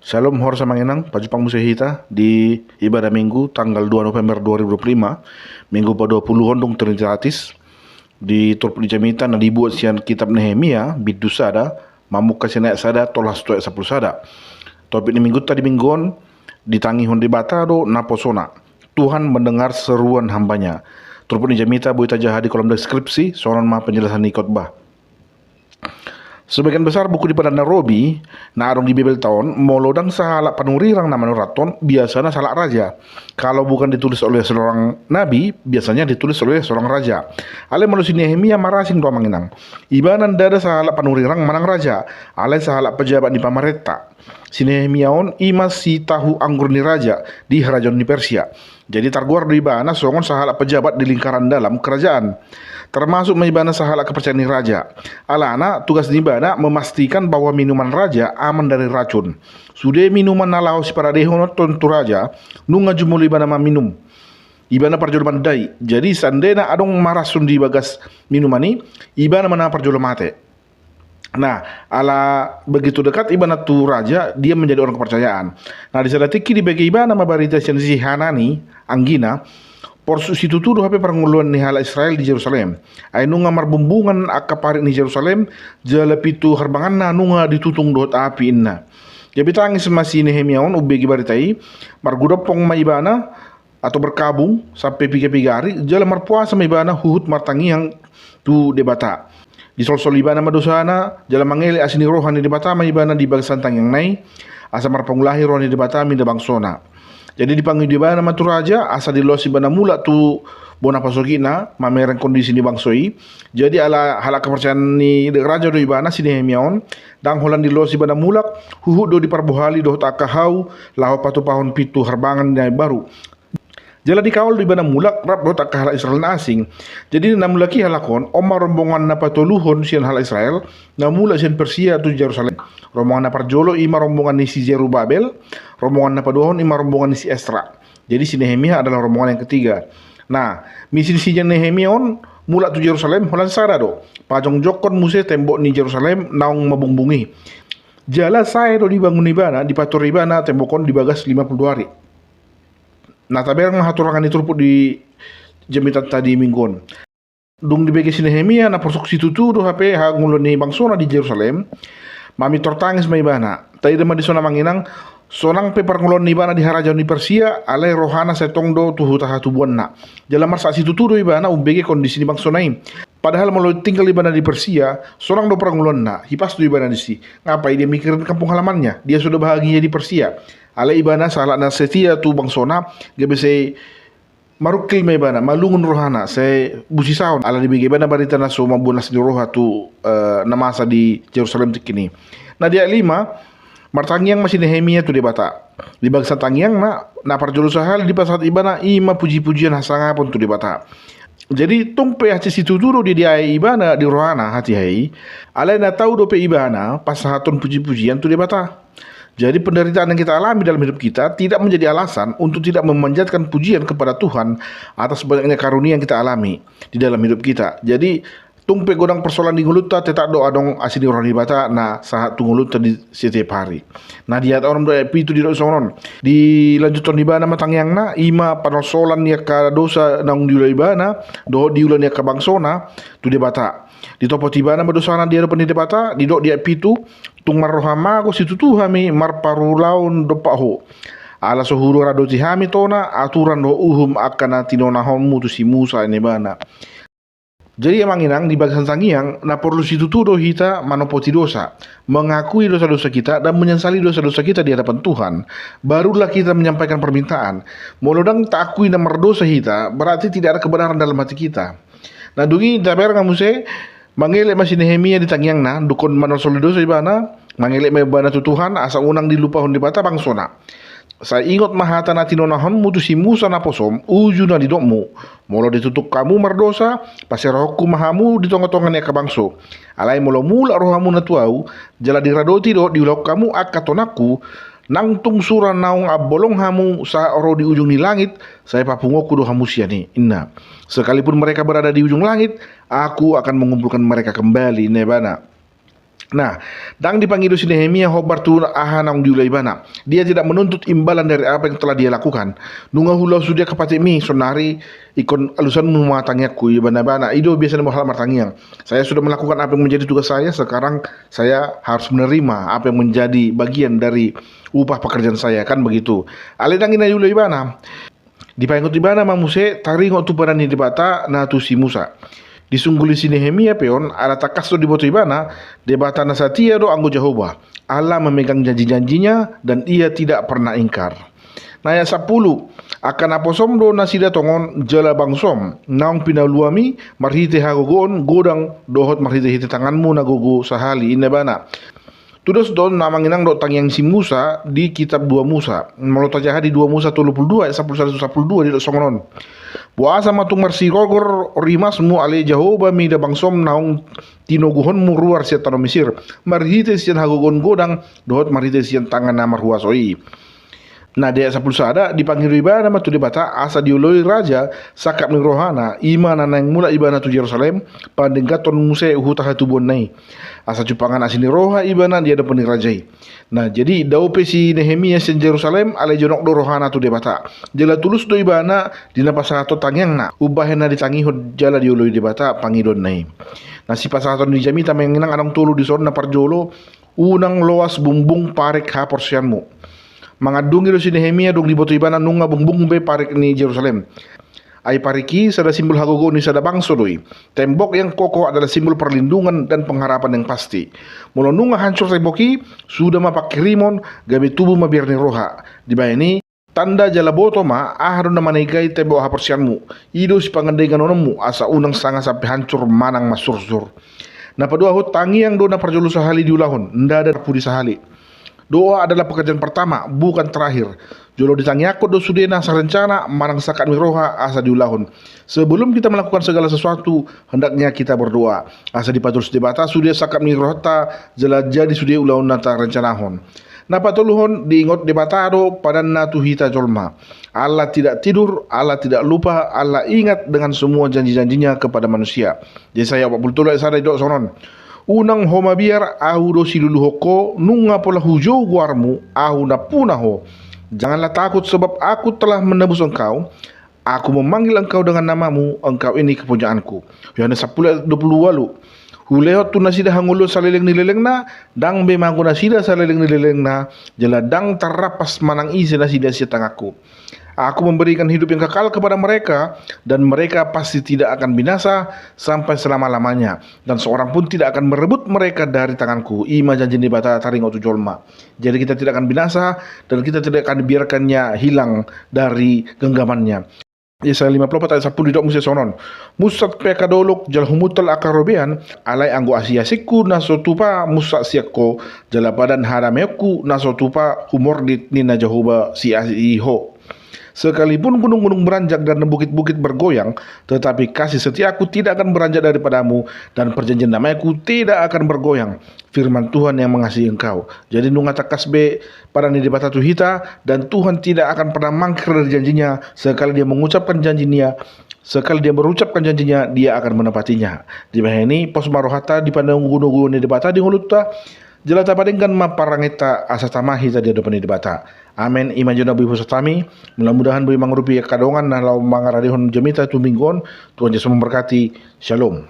Shalom Hor Samanginang, Pajupang Musehita di ibadah Minggu tanggal 2 November 2025, Minggu pada 20 Hondong Trinitatis di Turp di Jamita na dibuat sian kitab Nehemia bidu sada mamuk kasina sada tolas tuak 10 sada. Topik ni minggu tadi mingguan ditangi hondi bata do naposona. Tuhan mendengar seruan hambanya. Turp di Jamita buita jaha di kolom deskripsi soalan ma penjelasan di khotbah. Sebagian besar buku di Padana Robi na arong di Bibel tahun molodang sahala panurirang nama raton biasanya salah raja. Kalau bukan ditulis oleh seorang nabi, biasanya ditulis oleh seorang raja. Ale manusia Nehemia marasing doa manginang. Ibanan dada sahala panurirang manang raja. Ale sahala pejabat di pamareta. Si Nehemia on imas si tahu anggur ni raja di kerajaan di Persia. Jadi targuar di bana songon sahala pejabat di lingkaran dalam kerajaan. Termasuk menyibana sahala kepercayaan ni raja. Alana tugas di bana memastikan bahwa minuman raja aman dari racun. Sudah minuman nalau si para dehonot tentu raja nunga jumuli bana minum. Ibana parjolo dai. Jadi sandena adong marasun di bagas minuman ni ibana mana parjolo mate. Nah, ala begitu dekat ibana tu raja, dia menjadi orang kepercayaan. Nah, di sana tiki di bagi ibana mabarita si Hanani, Anggina, porsu situ tuduh hape peranguluan ni hala Israel di Jerusalem. Ay nunga marbumbungan akaparit ni Jerusalem, jalapitu harbangan na nunga ditutung dot api inna. Jadi tangis masih Nehemia on ubegi baritai, margudopong maibana atau berkabung sampai piga-piga hari, jala marpuasa maibana huhut martangi yang tu debata. Di sol-sol ibana madosana, jala mangele asini rohani debata maibana di bagsantang yang nai, asa marpangulahi rohani debata mi bangsona. Jadi dipanggil di bana matu raja asa di losi bana mula tu bona pasogina mamereng kondisi ni bangsoi. Jadi ala hala kepercayaan ni raja do ibana si Nehemia on dang holan di losi bana mulak huhu do di parbohali do takahau lahu patu pahon pitu harbangan ni baru. Jala dikawal di bana mulak rap do takah hala Israel na asing. Jadi namulaki halakon omar rombongan na patuluhon sian hala Israel na mula sian Persia tu Jerusalem. Rombongan na parjolo ima rombongan ni si Zerubabel, rombongan na paduhon ima rombongan ni si Esra. Jadi si Nehemia adalah rombongan yang ketiga. Nah, misi si Nehemia on mula tu Jerusalem holan sada do. Pajong jokon muse tembok ni Jerusalem naung mabungbungi. Jala saya do dibangun ibana, dipatur ibana tembokon dibagas 52 hari. Nah, taberang haturangan itu ruput di jamitan tadi mingguan. Dung di bagi si Nehemia na persuk situ tu do hape hangulon ni bangsona di Jerusalem. Mami tortangis mai bana. Tadi dema di sona manginang sonang pe parngulon ni bana di harajaon ni Persia alai rohana setong do tuhu taha tubuan na. Jalan marsa situ tu do ibana ubege kondisi ni bangsonai. Padahal mau tinggal di bana di Persia, sonang do parngulon na hipas do ibana di si. Ngapai dia mikirin kampung halamannya? Dia sudah bahagia di Persia. Alai ibana salah na setia tu bangsona gebese marukil me bana malungun rohana saya busi saun ala di bana barita na so mabunas di roha tu namasa di Jerusalem tikini. Nah dia 5 martangiang masih Nehemia tu debata. Di bangsa tangiang na parjolo sahal di pasat ibana ima puji-pujian hasanga pun tu debata. Jadi tumpe haci situ dulu di dia ibana di rohana hati hai. Alai na tahu dope ibana pas hatun puji-pujian tu debata. Jadi penderitaan yang kita alami dalam hidup kita tidak menjadi alasan untuk tidak memanjatkan pujian kepada Tuhan atas banyaknya karunia yang kita alami di dalam hidup kita. Jadi tumpe godang persoalan di nguluta tetak do adong asini orang dibata na sahat tunguluta di setiap hari. Nah dia orang doa pitu di sonon di lanjutan di bana matang yang na ima panosolan ya ka dosa nang diulai bana do diulan ya ka bangsona tu debata. Di topo tibana madosana dia depan di debata di dok dia pitu tung marrohama ko situ tu hami marparulaun dopaho. Ala sohuru radoti hami tona aturan do uhum akana tinona homu tu si Musa ini bana. Jadi emang inang di bagian sangiang na perlu situ tu do hita manopoti dosa, mengakui dosa-dosa kita dan menyesali dosa-dosa kita di hadapan Tuhan. Barulah kita menyampaikan permintaan. Molodang tak akui dan merdosa hita, berarti tidak ada kebenaran dalam hati kita. Nah dungi taber ngamuse mangelek masih Nehemia di tangiang na dukun manosoli dosa ibana, mangelek mebana tu Tuhan asa unang dilupahon di bata bangsona. Saya ingat mahata na tinonahon mutusi Musa na posom uju na di dokmu. Molo ditutup kamu merdosa, pasir rohku mahamu di tonga-tongan ya kabangso. Alai molo mula rohamu na tuau, jala diradoti do diulau kamu akatonaku, nang tung sura naung abolong hamu sa oro di ujung ni langit, saya papungoku do hamu siani. Inna. Sekalipun mereka berada di ujung langit, aku akan mengumpulkan mereka kembali nebana. Nah, dang dipanggil si Nehemia hobar tu ahanang diulai bana. Dia tidak menuntut imbalan dari apa yang telah dia lakukan. Nunga hulau sudia kapati mi sonari ikon alusan mematangnya kui bana-bana. Ido biasa mau hal martangiang. Saya sudah melakukan apa yang menjadi tugas saya. Sekarang saya harus menerima apa yang menjadi bagian dari upah pekerjaan saya, kan begitu. Ale dangin diulai bana. Dipanggil di bana mamuse taringo tu barani di bata na tu si Musa. Disungguli si Nehemia peon ala takas di boto ibana debata nasatia do anggo Jehovah. Allah memegang janji-janjinya dan ia tidak pernah ingkar. Naya 10 akan aposom do nasida tongon jala bangsom naong pinaluami marhite hagogon godang dohot marhite hite tanganmu nagogo sahali inebana. Tudos don namanginang do tangyang si Musa di kitab 2 Musa. Melota jaha di 2 Musa 32 ayat 11-12 di do songonon. Buasa matung marsirogor rimasmu ale Jehovah mida bangsom naung tinoguhon mu ruar siya tanah Mesir. Marhite siyan hagogon godang dohot marhite siyan tangan na marhuasoi. Nah dia 10 sada dipanggil ibana matu dibata asa diuloi raja sakap ning rohana ima nanang mula ibana tu Yerusalem pandenggaton muse uhutah tubon nai asa cupangan asini roha ibana dia depan rajai. Nah jadi daupe si Nehemia sen Yerusalem ale jonok do rohana tu dibata jela tulus do ibana dina pasato tangyang na ubahena ditangihod jala diuloi dibata pangidon nai. Nah si pasato di jamita menginang anang tulu di son na parjolo unang loas bumbung parek ha porsianmu. Mangadungi do si Nehemia dong diboto ibana nunga bumbung be parek ni Jerusalem. Ai pariki sada simbol hagogo ni sada bangso doi. Tembok yang kokoh adalah simbol perlindungan dan pengharapan yang pasti. Mula nunga hancur temboki sudah mapak rimon gabe tubuh mabiar ni roha. Di bayani tanda jala boto ma aharun na manaigai tembok hapersianmu. Ido si pangandengan onomu asa unang sanga sampai hancur manang masursur. Na padua hot tangi yang do na parjolu sahali diulahon. Nda ada pudi sahali. Doa adalah pekerjaan pertama, bukan terakhir. Jolo ditanyakot do sudena sarencana marang sakat miroha asa diulahun. Sebelum kita melakukan segala sesuatu, hendaknya kita berdoa. Asa dipatul sedebata sudia sakat mirohta jela jadi sudia ulahun nata rencanahon. Napa toluhon diingot debatado pada natu hita jolma. Allah tidak tidur, Allah tidak lupa, Allah ingat dengan semua janji-janjinya kepada manusia. Yesaya 43 ayat 1 sonon. Unang homa biar ahu do siluluhoko nunga pola hujau guarmu ahu na punaho. Janganlah takut sebab aku telah menebus engkau. Aku memanggil engkau dengan namamu, engkau ini kepunyaanku. Yohanes 10 ayat 28. Hulehot tu nasida hangulo saleleng nileleng na dang be mangu nasida saleleng nileleng na jela dang tarapas manang isi nasida sia tangaku. Aku memberikan hidup yang kekal kepada mereka dan mereka pasti tidak akan binasa sampai selama-lamanya dan seorang pun tidak akan merebut mereka dari tanganku. Ima janji di bata taringo tu jolma. Jadi kita tidak akan binasa dan kita tidak akan biarkannya hilang dari genggamannya. Yesaya 54 ayat 10 didok musia sonon. Musat pekadolok jal humutal akarobean alai anggo asiasiku nasotupa musak siakko jalapadan harameku nasotupa humordit nina Jehovah si asiho. Sekalipun gunung-gunung beranjak dan bukit-bukit bergoyang, tetapi kasih setiaku tidak akan beranjak daripadamu dan perjanjian damaiku tidak akan bergoyang. Firman Tuhan yang mengasihi engkau. Jadi nunga takasbe pada ni dibata tuhita dan Tuhan tidak akan pernah mangkir dari janjinya. Sekali dia mengucapkan janjinya, sekali dia berucapkan janjinya, dia akan menepatinya. Di bawah ini pos marohata di pandang gunung-gunung ni dibata di huluta. Jelata padengkan maparangeta asatamahi tadi depan di debata. Amin. Iman jona bui pusatami. Mudah-mudahan bui mangrupi kadongan na lau mangaradihon jemita tu minggon. Tuhan Yesus memberkati. Shalom.